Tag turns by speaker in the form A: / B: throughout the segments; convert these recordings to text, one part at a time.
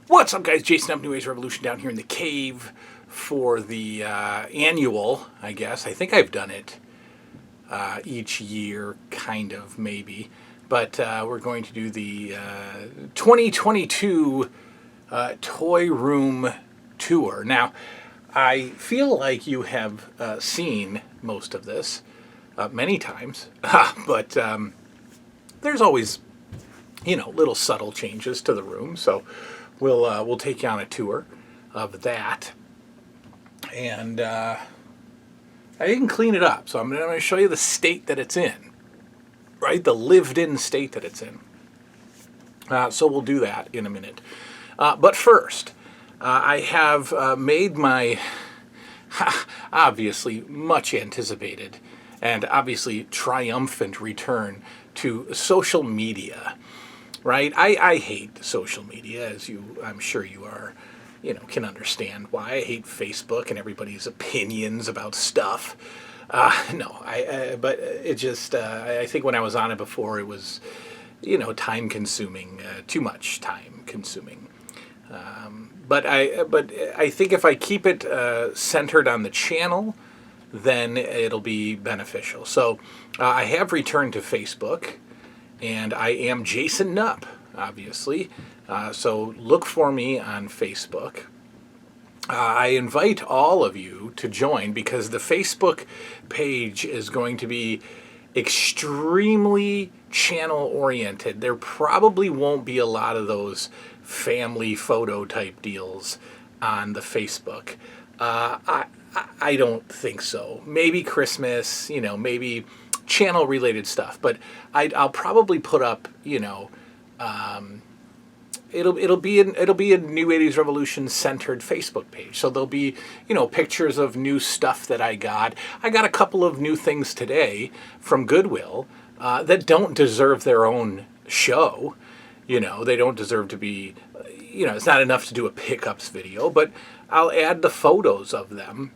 A: What's up, guys? Jason up, New Age Revolution, down here in the cave for the annual, I guess. I think I've done it each year, kind of, maybe. But we're going to do the 2022 Toy Room Tour. Now, I feel like you have seen most of this many times, but there's always, little subtle changes to the room. So we'll take you on a tour of that, and I didn't clean it up, so I'm going to show you the state that it's in, right? The lived-in state that it's in. So we'll do that in a minute. But first, I have made my obviously much anticipated and obviously triumphant return to social media. Right? I hate social media, as I'm sure you are, can understand why. I hate Facebook and everybody's opinions about stuff. But it just, I think when I was on it before, it was, time consuming, too much time consuming. But I think if I keep it centered on the channel, then it'll be beneficial. So I have returned to Facebook. And I am Jason Nupp, obviously. So look for me on Facebook. I invite all of you to join because the Facebook page is going to be extremely channel oriented. There probably won't be a lot of those family photo type deals on the Facebook. I don't think so. Maybe Christmas, maybe channel related stuff, but I'll probably put up, it'll be a New 80s Revolution centered Facebook page. So there'll be, pictures of new stuff that I got. I got a couple of new things today from Goodwill that don't deserve their own show. They don't deserve to be, it's not enough to do a pickups video, but I'll add the photos of them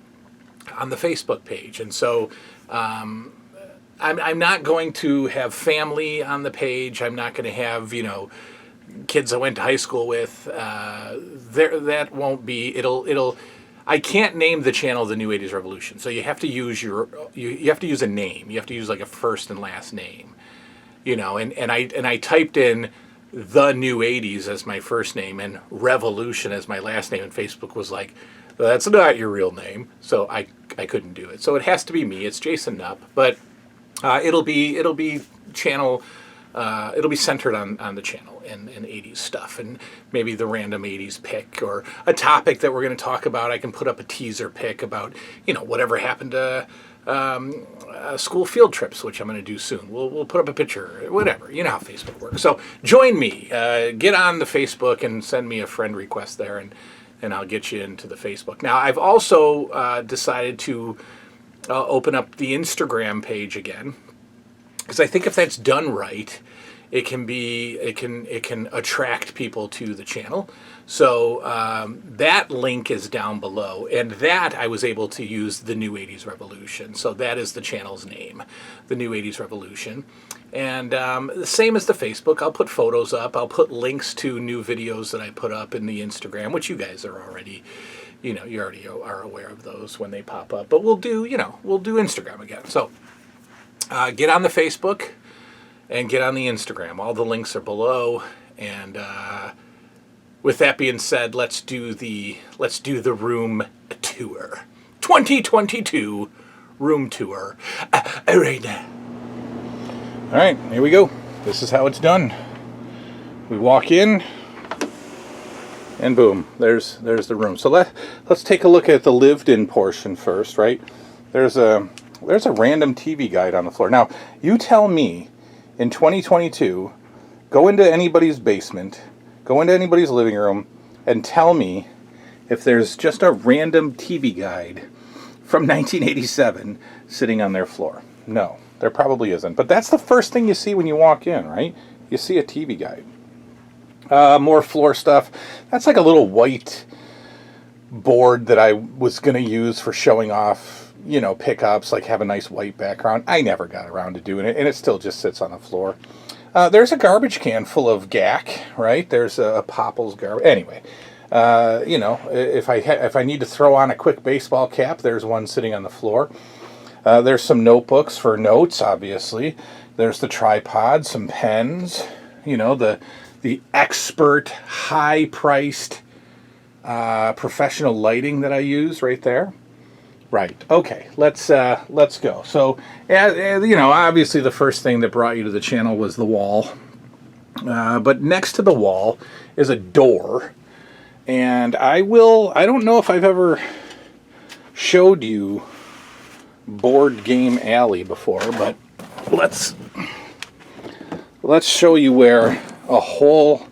A: on the Facebook page. And so, I'm not going to have family on the page. I'm not going to have, kids I went to high school with. That won't be. I can't name the channel the New 80s Revolution. So you have to use you have to use a name. You have to use like a first and last name. And I typed in the New 80s as my first name and Revolution as my last name, and Facebook was like, well, that's not your real name. So I couldn't do it. So it has to be me. It's Jason Nupp, but it'll be channel. It'll be centered on the channel and 80s stuff, and maybe the random 80s pick or a topic that we're going to talk about. I can put up a teaser pick about whatever happened to school field trips, which I'm going to do soon. We'll put up a picture, whatever. You know how Facebook works. So join me. Get on the Facebook and send me a friend request there, and I'll get you into the Facebook. Now I've also decided to open up the Instagram page again, because I think if that's done right, it can attract people to the channel. So that link is down below, and that I was able to use the New 80s Revolution. So that is the channel's name, the New 80s Revolution. And the same as the Facebook, I'll put photos up. I'll put links to new videos that I put up in the Instagram, which you guys are already, you already are aware of those when they pop up. But we'll do Instagram again. So get on the Facebook and get on the Instagram. All the links are below. And with that being said, let's do the room tour, 2022 room tour. Right now. All right, here we go. This is how it's done. We walk in, and boom, there's the room. So let's take a look at the lived-in portion first, right? There's a random TV guide on the floor. Now, you tell me, in 2022, go into anybody's basement, go into anybody's living room, and tell me if there's just a random TV guide from 1987 sitting on their floor. No, there probably isn't. But that's the first thing you see when you walk in, right? You see a TV guide. More floor stuff. That's like a little white board that I was going to use for showing off, pickups, like have a nice white background. I never got around to doing it, and it still just sits on the floor. There's a garbage can full of gack, right? There's a Popple's garbage. Anyway, if I need to throw on a quick baseball cap, there's one sitting on the floor. There's some notebooks for notes, obviously. There's the tripod, some pens. The expert, high-priced, professional lighting that I use right there. Right. Okay. Let's go. So, obviously the first thing that brought you to the channel was the wall. But next to the wall is a door, and I don't know if I've ever showed you Board Game Alley before, but let's show you where a whole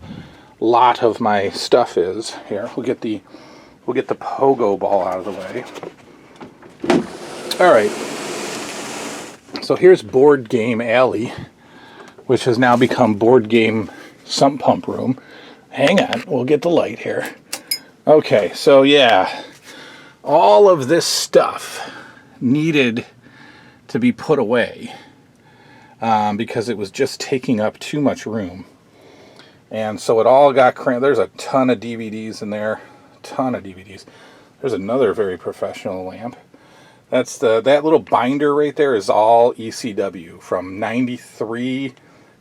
A: lot of my stuff is. Here, we'll get the pogo ball out of the way. All right, so here's Board Game Alley, which has now become Board Game Sump Pump Room. Hang on, we'll get the light here. Okay, so yeah, all of this stuff needed to be put away because it was just taking up too much room. And so it all got cramped. There's a ton of DVDs in there, There's another very professional lamp. That little binder right there is all ECW from 93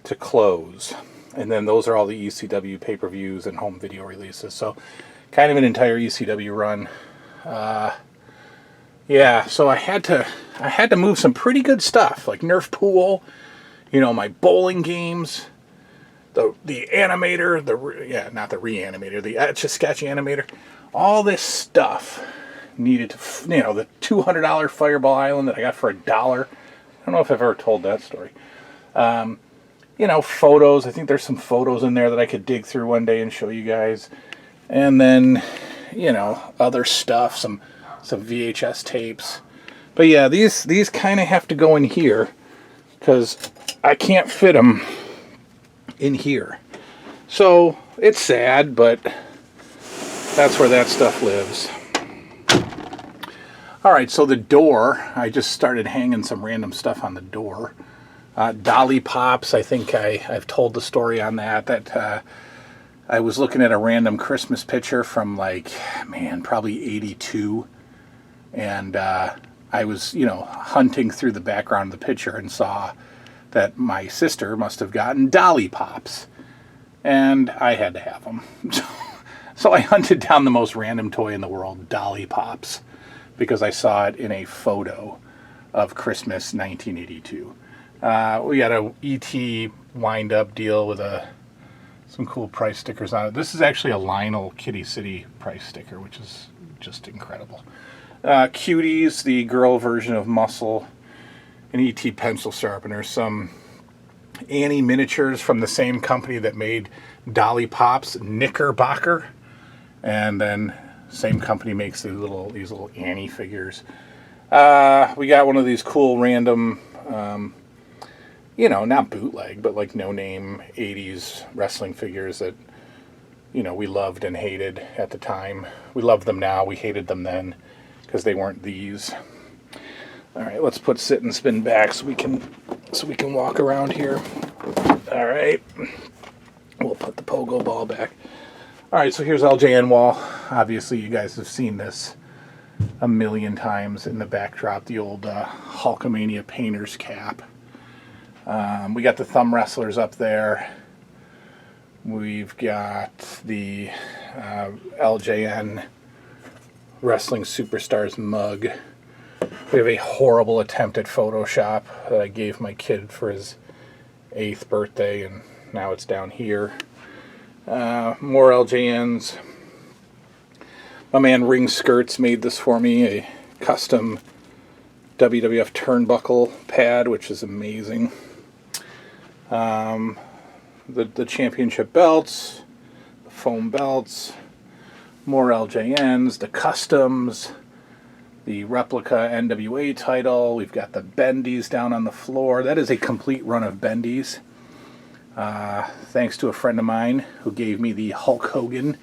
A: to close. And then those are all the ECW pay-per-views and home video releases. So kind of an entire ECW run. Yeah, so I had to move some pretty good stuff, like Nerf pool, my bowling games, the animator, not the reanimator, the Etch-a-Sketch animator. All this stuff needed to, the $200 Fireball Island that I got for $1. I don't know if I've ever told that story. Photos. I think there's some photos in there that I could dig through one day and show you guys. And then, other stuff, some VHS tapes. But yeah, these kind of have to go in here because I can't fit them in here. So it's sad, but that's where that stuff lives. All right, so the door, I just started hanging some random stuff on the door. Dolly Pops, I think I've told the story on that I was looking at a random Christmas picture from probably 82. And I was, hunting through the background of the picture and saw that my sister must have gotten Dolly Pops. And I had to have them. So I hunted down the most random toy in the world, Dolly Pops, because I saw it in a photo of Christmas 1982. We got a E.T. wind-up deal with some cool price stickers on it. This is actually a Lionel Kitty City price sticker, which is just incredible. Cuties, the girl version of Muscle, an E.T. pencil sharpener, some Annie miniatures from the same company that made Dolly Pops, Knickerbocker, and then same company makes these little Annie figures. We got one of these cool random, not bootleg, but no-name 80s wrestling figures that, we loved and hated at the time. We love them now. We hated them then because they weren't these. All right, let's put sit and spin back so we can walk around here. All right, we'll put the pogo ball back. All right, so here's LJN wall. Obviously, you guys have seen this a million times in the backdrop, the old Hulkamania painter's cap. We got the thumb wrestlers up there. We've got the LJN Wrestling Superstars mug. We have a horrible attempt at Photoshop that I gave my kid for his 8th birthday, and now it's down here. More LJNs. My man Ring Skirts made this for me, a custom WWF turnbuckle pad, which is amazing. The championship belts, the foam belts, more LJNs, the customs, the replica NWA title. We've got the bendies down on the floor. That is a complete run of bendies. Thanks to a friend of mine who gave me the Hulk Hogan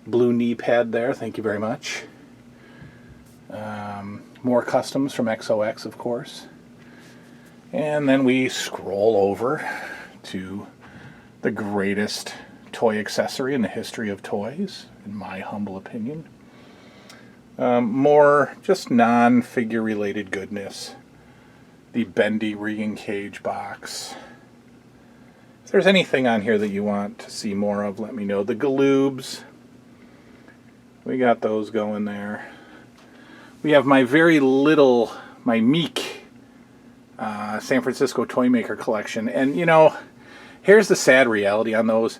A: blue knee pad there. Thank you very much. More customs from XOX, of course. And then we scroll over to the greatest toy accessory in the history of toys, in my humble opinion. More just non-figure related goodness. The bendy rigging cage box. If there's anything on here that you want to see more of, let me know. The Galoobs. We got those going there. We have my meek San Francisco Toy Maker collection. And, you know, here's the sad reality on those.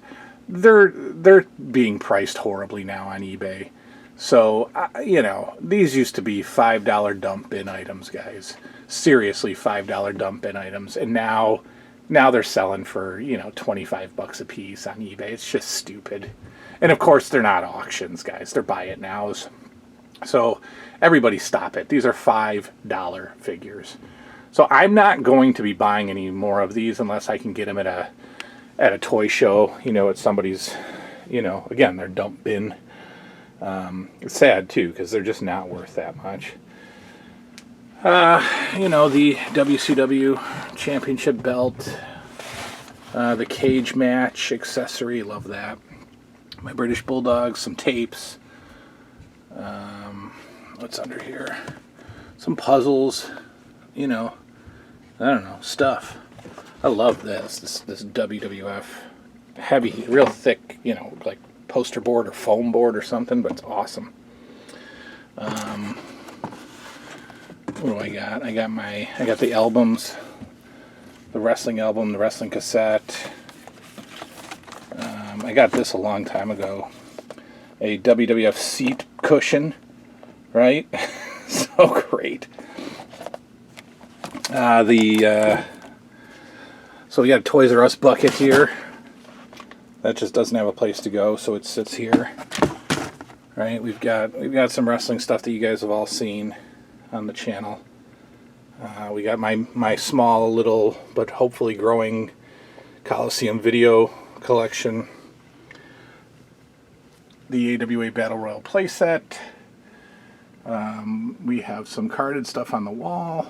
A: They're being priced horribly now on eBay. So, you know, these used to be $5 dump bin items, guys. Seriously, $5 dump bin items. And now they're selling for, you know, $25 a piece on eBay. It's just stupid. And, of course, they're not auctions, guys. They're buy it nows. So, everybody stop it. These are $5 figures. So, I'm not going to be buying any more of these unless I can get them at a toy show, you know, at somebody's, you know, again, they're dump bin. It's sad too because they're just not worth that much. You know, the WCW championship belt, the cage match accessory, love that. My British Bulldogs, some tapes. What's under here? Some puzzles, you know, I don't know, stuff. I love this WWF heavy, real thick, you know, like poster board or foam board or something, but it's awesome. What do I got? I got the albums, the wrestling album, the wrestling cassette. I got this a long time ago. A WWF seat cushion, right? So great. So we got a Toys R Us bucket here. That just doesn't have a place to go, so it sits here. Right? We've got some wrestling stuff that you guys have all seen on the channel. We got my small little but hopefully growing Coliseum video collection. The AWA Battle Royal playset. We have some carded stuff on the wall.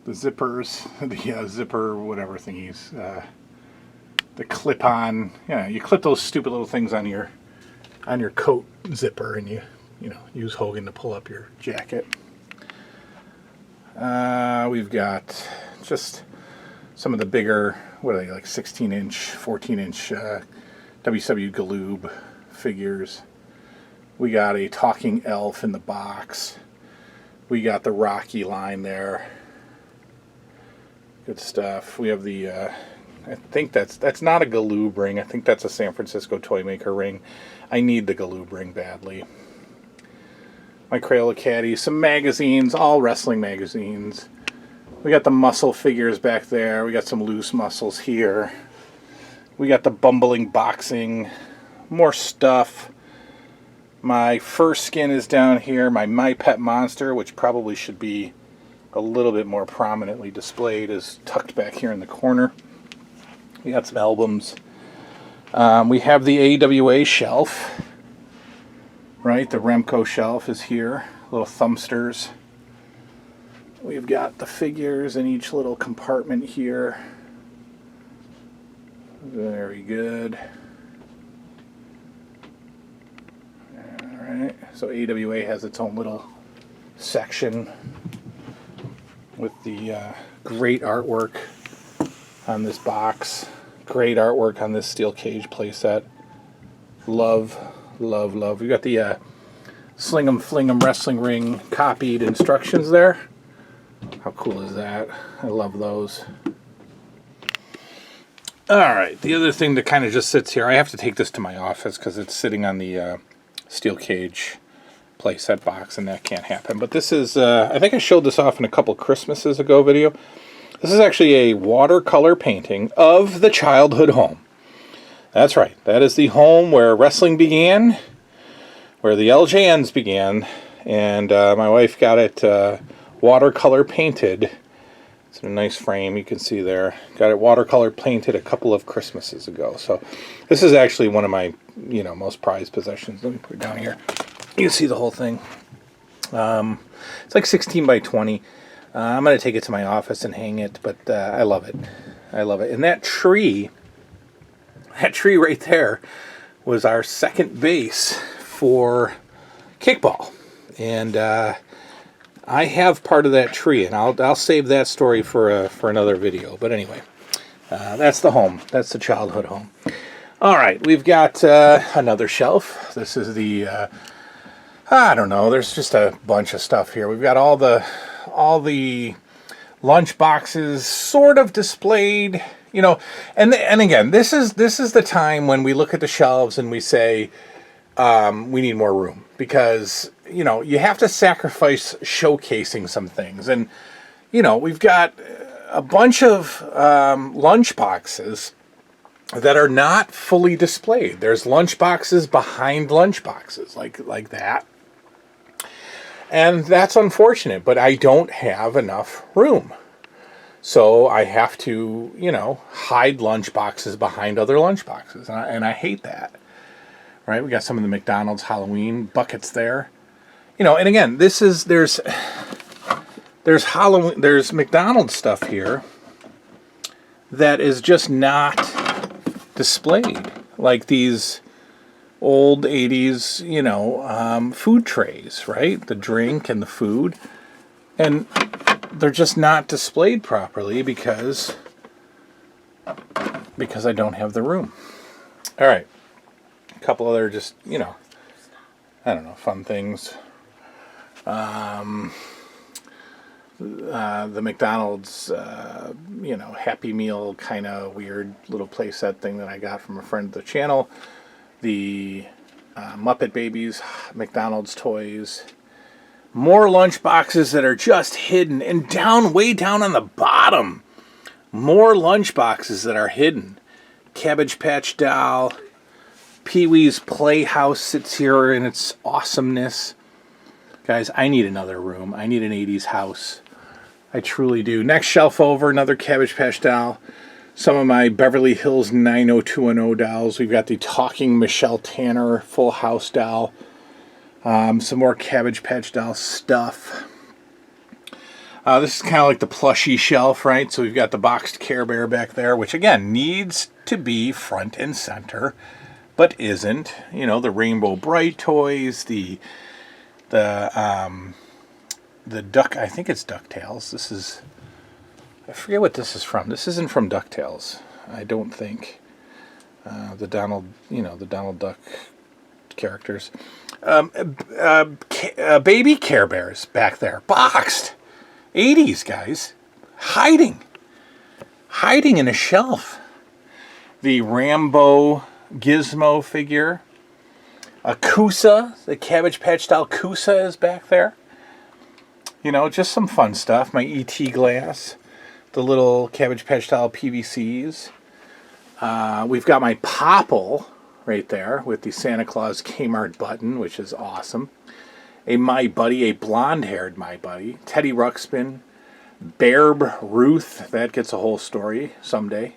A: The zippers, the zipper, whatever thingies. The clip-on, yeah, you clip those stupid little things on your coat zipper, and you know, use Hogan to pull up your jacket. We've got just some of the bigger, what are they, like 16-inch, 14-inch WCW Galoob figures. We got a talking elf in the box. We got the Rocky line there. Good stuff. We have the, I think that's not a Galoob ring. I think that's a San Francisco Toy Maker ring. I need the Galoob ring badly. My Crayola Caddy, some magazines, all wrestling magazines. We got the muscle figures back there. We got some loose muscles here. We got the bumbling boxing. More stuff. My first skin is down here. My Pet Monster, which probably should be a little bit more prominently displayed, is tucked back here in the corner. We got some albums. We have the AWA shelf, right? The Remco shelf is here. Little thumbsters. We've got the figures in each little compartment here. Very good. Alright, so AWA has its own little section with the great artwork on this box. Great artwork on this steel cage playset. Love, love, love. We got the Sling 'em Fling 'em wrestling ring copied instructions there. How cool is that? I love those. Alright, the other thing that kind of just sits here, I have to take this to my office because it's sitting on the steel cage playset box, and that can't happen. But this is, I think I showed this off in a couple Christmases ago video. This is actually a watercolor painting of the childhood home. That's right. That is the home where wrestling began, where the LJNs began, and my wife got it watercolor painted. It's in a nice frame, you can see there. Got it watercolor painted a couple of Christmases ago. So this is actually one of my, you know, most prized possessions. Let me put it down here. You can see the whole thing. It's like 16 by 20. I'm going to take it to my office and hang it, but I love it. I love it. And that tree right there was our second base for kickball. And I have part of that tree, and I'll save that story for another video. But anyway, that's the home. That's the childhood home. All right, we've got another shelf. This is the I don't know. There's just a bunch of stuff here. We've got all the lunch boxes sort of displayed, you know. And again, this is the time when we look at the shelves and we say we need more room, because you know you have to sacrifice showcasing some things. And you know, we've got a bunch of lunch boxes that are not fully displayed. There's lunch boxes behind lunch boxes, like that. And that's unfortunate, but I don't have enough room. So I have to, you know, hide lunch boxes behind other lunch boxes. And I hate that. Right? We got some of the McDonald's Halloween buckets there. You know, and again, there's Halloween, there's McDonald's stuff here that is just not displayed, like these old 80s, you know, food trays, right? The drink and the food. And they're just not displayed properly because I don't have the room. All right. A couple other just, you know, I don't know, fun things. The McDonald's, you know, Happy Meal kind of weird little playset thing that I got from a friend of the channel. The Muppet Babies, McDonald's toys. More lunch boxes that are just hidden. And way down on the bottom, more lunch boxes that are hidden. Cabbage Patch Doll. Pee-wee's Playhouse sits here in its awesomeness. Guys, I need another room. I need an 80s house. I truly do. Next shelf over, another Cabbage Patch Doll. Some of my Beverly Hills 90210 dolls. We've got the Talking Michelle Tanner Full House doll. Some more Cabbage Patch Doll stuff. This is kind of like the plushie shelf, right? So we've got the boxed Care Bear back there, which again needs to be front and center, but isn't. You know, the Rainbow Bright toys, the duck, I think it's DuckTales. This is, I forget what this is from. This isn't from DuckTales, I don't think. The Donald, you know, the Donald Duck characters. Baby Care Bears back there, boxed. 80s, guys. Hiding in a shelf. The Rambo Gizmo figure. A Koosa, the Cabbage Patch Doll Koosa is back there. You know, just some fun stuff. My E.T. glass. The little Cabbage Patch Doll PVCs. We've got my Popple right there with the Santa Claus Kmart button, which is awesome. A My Buddy, a blonde-haired My Buddy. Teddy Ruxpin. Babe Ruth, that gets a whole story someday.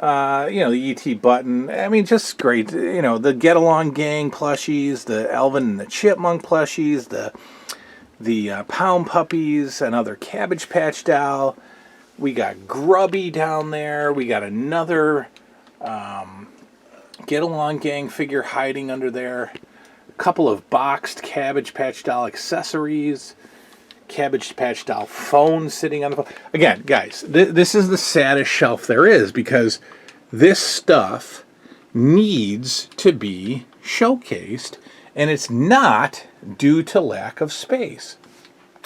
A: You know, the E.T. button. I mean, just great. You know, the Get Along Gang plushies, the Alvin and the Chipmunk plushies, the Pound Puppies, another Cabbage Patch Doll. We got Grubby down there. We got another Get Along Gang figure hiding under there. A couple of boxed Cabbage Patch Doll accessories. Cabbage Patch Doll phone sitting on the phone. Again, guys, this is the saddest shelf there is, because this stuff needs to be showcased, and it's not due to lack of space,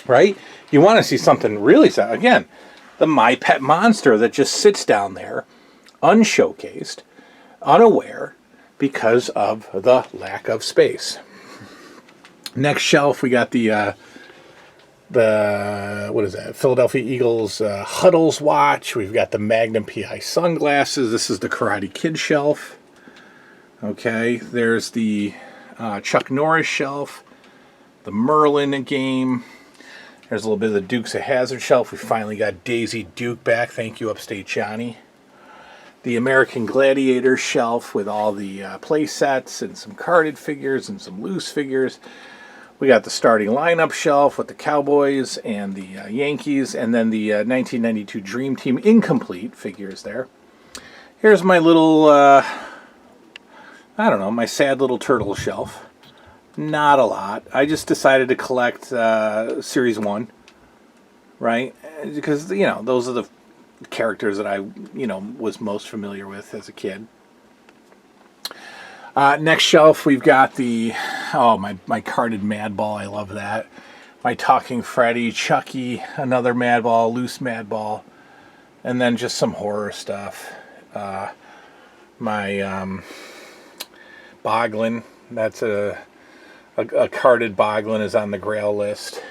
A: right? You want to see something really sad. Again, the My Pet Monster that just sits down there, unshowcased, unaware, because of the lack of space. Next shelf, we got the what is that? Philadelphia Eagles Huddles watch. We've got the Magnum PI sunglasses. This is the Karate Kid shelf. Okay, there's the Chuck Norris shelf. The Merlin game. There's a little bit of the Dukes of Hazzard shelf. We finally got Daisy Duke back. Thank you, Upstate Johnny. The American Gladiator shelf with all the play sets and some carded figures and some loose figures. We got the starting lineup shelf with the Cowboys and the Yankees, and then the 1992 Dream Team incomplete figures there. Here's my little, I don't know, my sad little turtle shelf. Not a lot. I just decided to collect Series 1, right? Because, you know, those are the characters that I, you know, was most familiar with as a kid. Next shelf, we've got the, my carded Madball. I love that. My Talking Freddy, Chucky, another Madball, loose Madball, and then just some horror stuff. My Boglin, that's a carded Boglin is on the Grail list.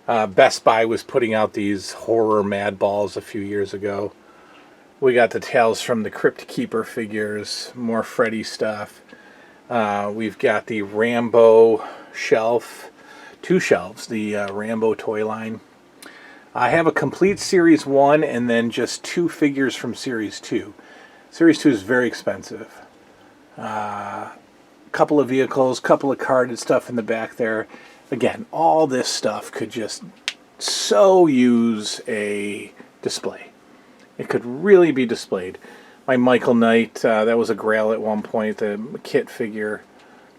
A: Best Buy was putting out these horror Madballs a few years ago. We got the Tales from the Crypt Keeper figures, more Freddy stuff. We've got the Rambo shelf, 2 shelves, the Rambo toy line. I have a complete Series 1 and then just 2 figures from Series 2. Series 2 is very expensive. Couple of vehicles, couple of carded stuff in the back there. Again, all this stuff could just so use a display. It could really be displayed. My Michael Knight, that was a Grail at one point, the kit figure.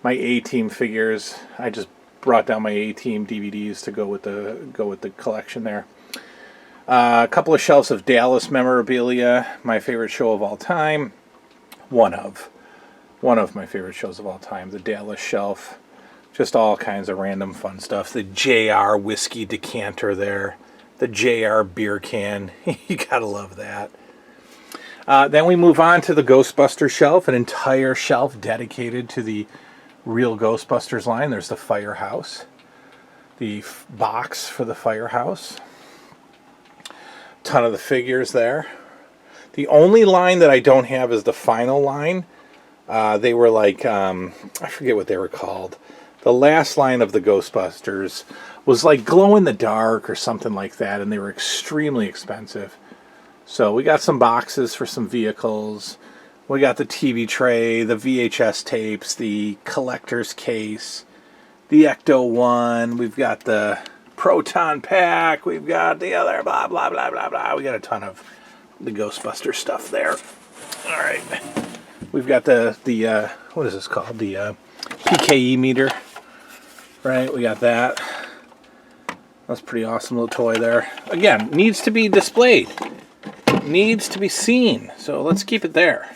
A: My A-Team figures, I just brought down my A-Team DVDs to go with the collection there. A couple of shelves of Dallas Memorabilia, my favorite show of all time. One of my favorite shows of all time, the Dallas shelf. Just all kinds of random fun stuff. The JR whiskey decanter there. The JR beer can. You gotta love that. Then we move on to the Ghostbusters shelf, an entire shelf dedicated to the real Ghostbusters line. There's the Firehouse, the box for the Firehouse. Ton of the figures there. The only line that I don't have is the final line. They were like, I forget what they were called. The last line of the Ghostbusters was like glow in the dark or something like that, and they were extremely expensive. So we got some boxes for some vehicles. We got the TV tray, the VHS tapes, the collector's case, the Ecto-1. We've got the Proton Pack. We've got the other blah, blah, blah, blah, blah. We got a ton of the Ghostbuster stuff there. All right. We've got the what is this called? The PKE meter. Right, we got that. That's a pretty awesome little toy there. Again, needs to be displayed. Needs to be seen. So let's keep it there.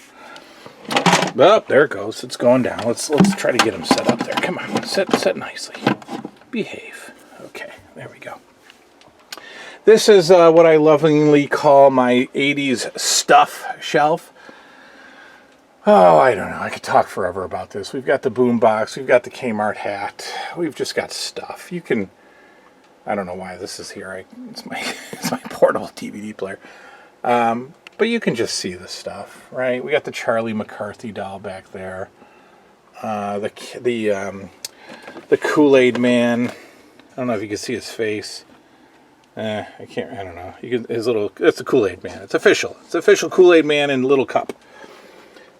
A: Oh, there it goes. It's going down. Let's try to get him set up there. Come on, sit nicely. Behave. Okay, there we go. This is what I lovingly call my 80s stuff shelf. Oh, I don't know. I could talk forever about this. We've got the boombox. We've got the Kmart hat. We've just got stuff. You can... I don't know why this is here. It's my portable DVD player. But you can just see the stuff, right? We got the Charlie McCarthy doll back there. The Kool-Aid Man. I don't know if you can see his face. I don't know. It's the Kool-Aid Man. It's official. It's official Kool-Aid Man in little cup.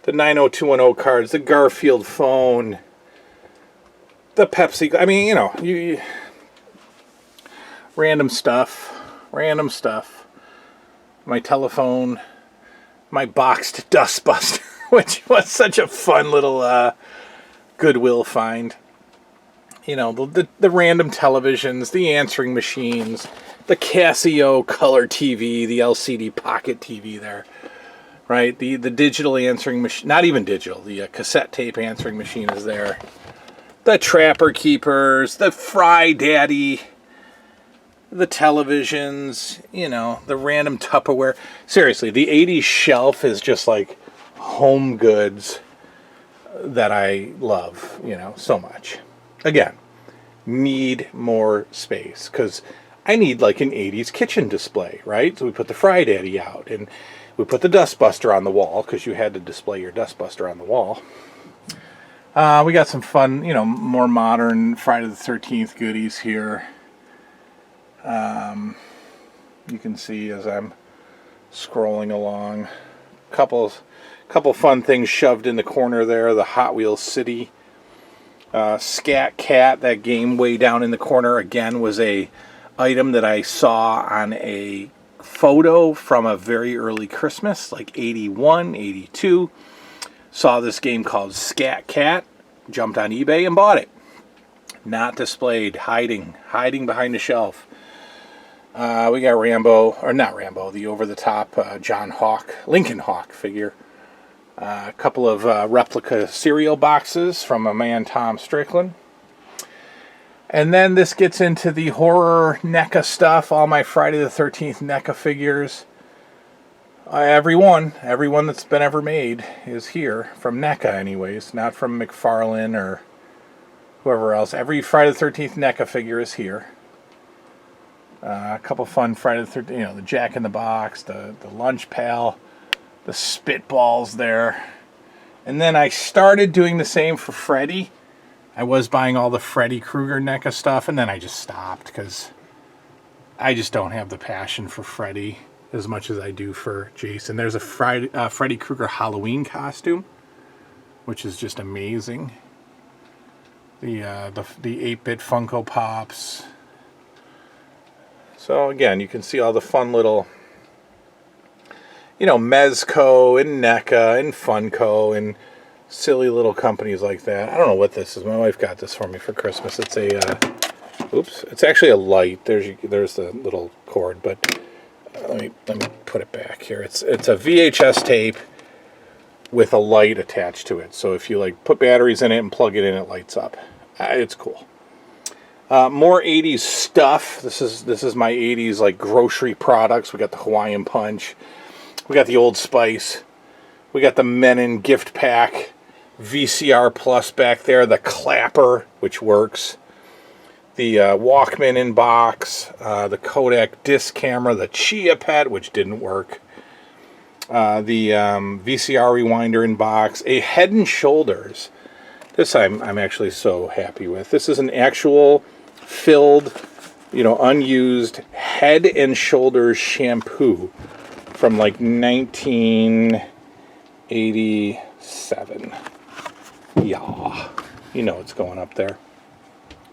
A: The 90210 cards, the Garfield phone, the Pepsi. I mean, you know, random stuff. My telephone, my boxed Dustbuster, which was such a fun little Goodwill find. You know, the random televisions, the answering machines, the Casio color TV, the LCD pocket TV there. Right, the digital answering machine, not even digital, the cassette tape answering machine is there. The Trapper Keepers, the Fry Daddy, the televisions, you know, the random Tupperware. Seriously, the 80s shelf is just like home goods that I love, you know, so much. Again, need more space because I need like an 80s kitchen display, right? So we put the Fry Daddy out and we put the Dustbuster on the wall because you had to display your Dustbuster on the wall. We got some fun, you know, more modern Friday the 13th goodies here. You can see as I'm scrolling along, couple fun things shoved in the corner there. The Hot Wheels City Scat Cat, that game way down in the corner, again, was a item that I saw on a photo from a very early Christmas, like 81, 82. Saw this game called Scat Cat, jumped on eBay and bought it. Not displayed, hiding behind the shelf. We got Rambo, or not Rambo, the over-the-top John Hawk, Lincoln Hawk figure. A couple of replica cereal boxes from my man Tom Strickland. And then this gets into the horror NECA stuff, all my Friday the 13th NECA figures. Everyone that's been ever made is here, from NECA anyways, not from McFarlane or whoever else. Every Friday the 13th NECA figure is here. A couple fun Friday the 13th, the Jack in the Box, the Lunch Pal, the Spitballs there. And then I started doing the same for Freddy. I was buying all the Freddy Krueger NECA stuff, and then I just stopped because I just don't have the passion for Freddy as much as I do for Jason. There's a Freddy Krueger Halloween costume, which is just amazing. The 8-bit Funko Pops. So again, you can see all the fun little, Mezco and NECA and Funko and silly little companies like that. I don't know what this is. My wife got this for me for Christmas. It's it's actually a light. There's the little cord, but let me put it back here. It's a VHS tape with a light attached to it. So if you put batteries in it and plug it in, it lights up. It's cool. More 80s stuff. This is my 80s grocery products. We got the Hawaiian Punch. We got the Old Spice. We got the Menon gift pack. VCR Plus back there. The Clapper, which works. The Walkman in box. The Kodak disc camera. The Chia Pet, which didn't work. The VCR rewinder in box. A Head and Shoulders. This I'm actually so happy with. This is an actual filled, unused Head and Shoulders shampoo from 1987. Yeah, it's going up there.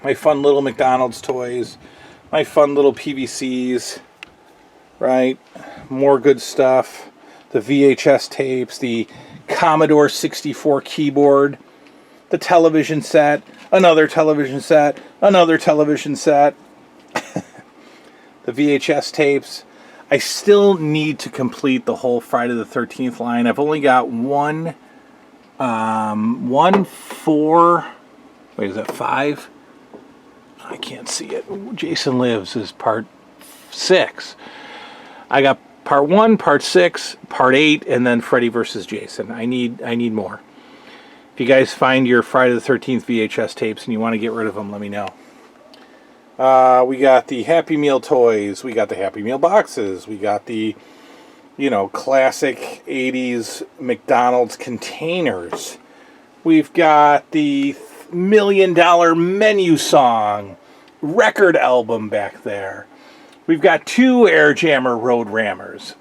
A: My fun little McDonald's toys, my fun little PVCs, right? More good stuff. The VHS tapes, the Commodore 64 keyboard, the television set, another television set, another television set, the VHS tapes. I still need to complete the whole Friday the 13th line. I've only got one 4, wait, is that 5? I can't see it. Jason Lives is part 6. I got part 1, part 6, part 8, and then Freddy vs. Jason. I need more. If you guys find your Friday the 13th VHS tapes and you want to get rid of them, let me know. We got the Happy Meal toys. We got the Happy Meal boxes. We got the, classic 80s McDonald's containers. We've got the $1 Million Menu Song record album back there. We've got 2 Air Jammer Road Rammers.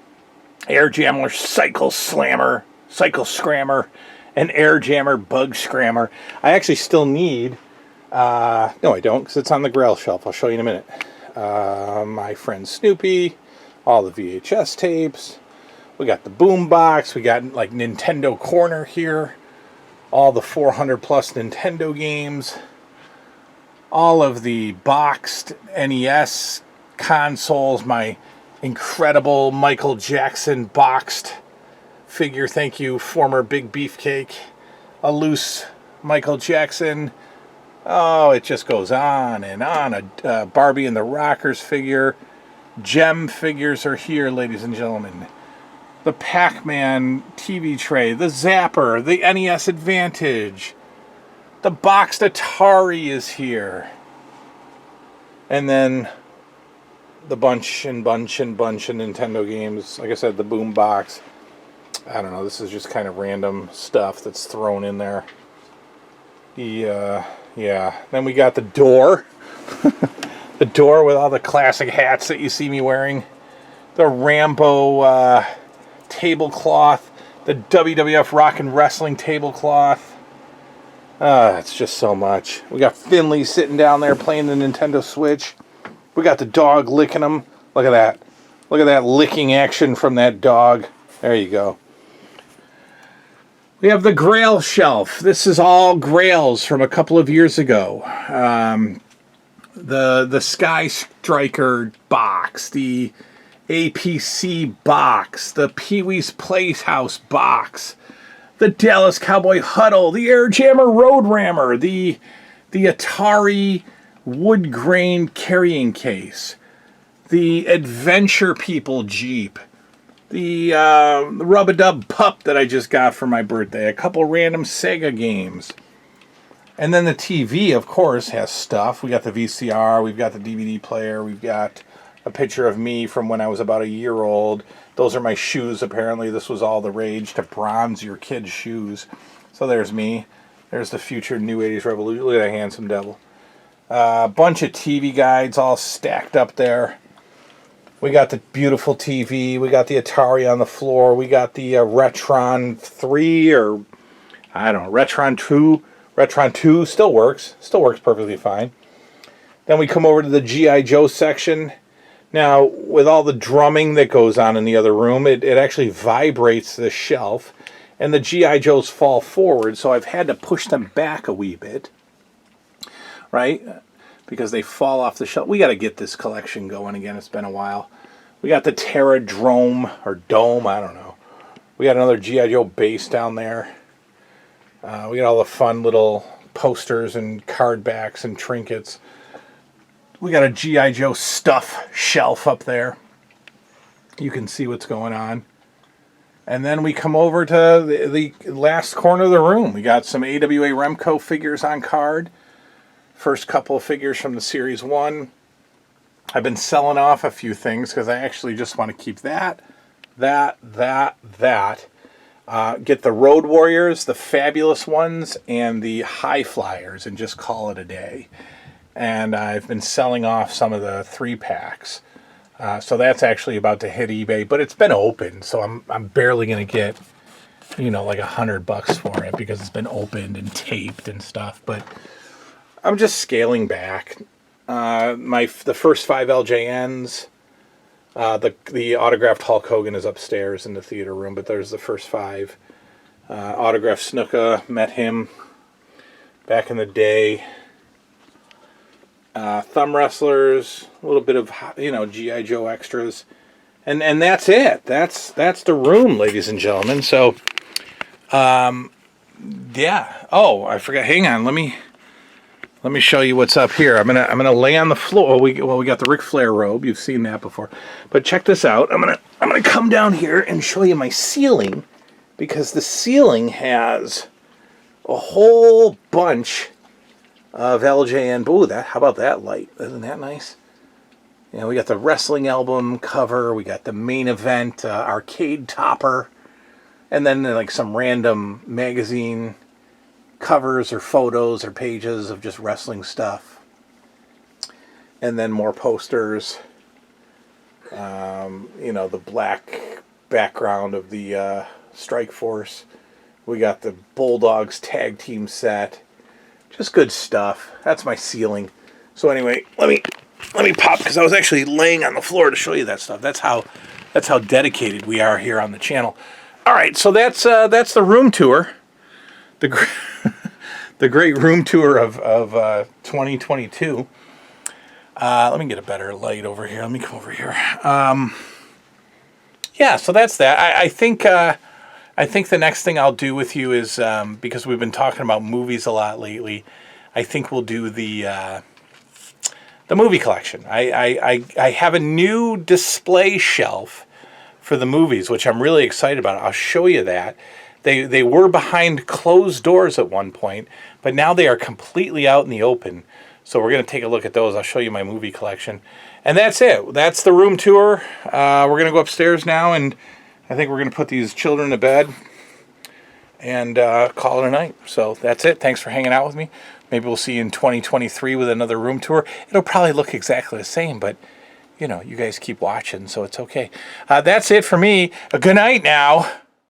A: Air Jammer Cycle Scrammer, and Air Jammer Bug Scrammer. I actually still need, no I don't, because it's on the Grail shelf. I'll show you in a minute. My friend Snoopy, all the VHS tapes. We got the boom box. We got Nintendo Corner here. All the 400 plus Nintendo games. All of the boxed NES consoles. My incredible Michael Jackson boxed figure. Thank you, former Big Beefcake. A loose Michael Jackson. Oh, it just goes on and on. A Barbie and the Rockers figure. Gem figures are here, ladies and gentlemen. The Pac-Man TV tray. The Zapper. The NES Advantage. The boxed Atari is here. And then the bunch of Nintendo games. Like I said, the boom box. I don't know, this is just kind of random stuff that's thrown in there. Yeah. Then we got the door. The door with all the classic hats that you see me wearing. The Rambo tablecloth. The WWF Rock and Wrestling tablecloth. It's just so much. We got Finley sitting down there playing the Nintendo Switch. We got the dog licking him. Look at that. Look at that licking action from that dog. There you go. We have the Grail shelf. This is all Grails from a couple of years ago. The Sky Striker box, the APC box, the Pee-wee's Playhouse box, the Dallas Cowboy Huddle, the Air Jammer Road Rammer, the Atari wood grain carrying case, the Adventure People Jeep, the Rub-a-Dub Pup that I just got for my birthday, a couple random Sega games. And then the TV, of course, has stuff. We got the VCR, we've got the DVD player, we've got a picture of me from when I was about a year old. Those are my shoes, apparently. This was all the rage to bronze your kid's shoes. So there's me. There's the future New 80s Revolution. Look at that handsome devil. A bunch of TV guides all stacked up there. We got the beautiful TV. We got the Atari on the floor. We got the Retron 3 or, I don't know, Retron 2. Retron 2 still works perfectly fine. Then we come over to the G.I. Joe section. Now, with all the drumming that goes on in the other room, it actually vibrates the shelf, and the G.I. Joes fall forward, so I've had to push them back a wee bit, right? Because they fall off the shelf. We got to get this collection going again. It's been a while. We got the Terradrome, or Dome, I don't know. We got another G.I. Joe base down there. We got all the fun little posters and card backs and trinkets. We got a G.I. Joe stuff shelf up there. You can see what's going on. And then we come over to the last corner of the room. We got some AWA Remco figures on card. First couple of figures from the Series 1. I've been selling off a few things because I actually just want to keep that. Get the Road Warriors, the fabulous ones, and the High Flyers, and just call it a day. And I've been selling off some of the 3-packs. So that's actually about to hit eBay, but it's been open, so I'm barely going to get, like $100 for it because it's been opened and taped and stuff. But I'm just scaling back. The first 5 LJNs. The autographed Hulk Hogan is upstairs in the theater room, but there's the first 5. Autographed Snuka, met him back in the day. Thumb wrestlers, a little bit of, G.I. Joe extras. And that's it. That's the room, ladies and gentlemen. So, yeah. Oh, I forgot. Hang on. Let me show you what's up here. I'm gonna lay on the floor. We got the Ric Flair robe. You've seen that before. But check this out. I'm gonna come down here and show you my ceiling, because the ceiling has a whole bunch of LJN. Ooh, how about that light? Isn't that nice? We got the wrestling album cover. We got the main event arcade topper, and then like some random magazine covers or photos or pages of just wrestling stuff, and then more posters. The black background of the Strike Force. We got the Bulldogs tag team set. Just good stuff. That's my ceiling. So anyway, let me pop, because I was actually laying on the floor to show you that stuff. That's how dedicated we are here on the channel. All right, so that's the room tour. The great room tour of 2022. Let me get a better light over here. Let me come over here. Yeah, so that's that. I think the next thing I'll do with you is, because we've been talking about movies a lot lately, I think we'll do the movie collection. I have a new display shelf for the movies, which I'm really excited about. I'll show you that. They were behind closed doors at one point, but now they are completely out in the open. So we're going to take a look at those. I'll show you my movie collection. And that's it. That's the room tour. We're going to go upstairs now, and I think we're going to put these children to bed and call it a night. So that's it. Thanks for hanging out with me. Maybe we'll see you in 2023 with another room tour. It'll probably look exactly the same, but, you guys keep watching, so it's okay. That's it for me. Good night now.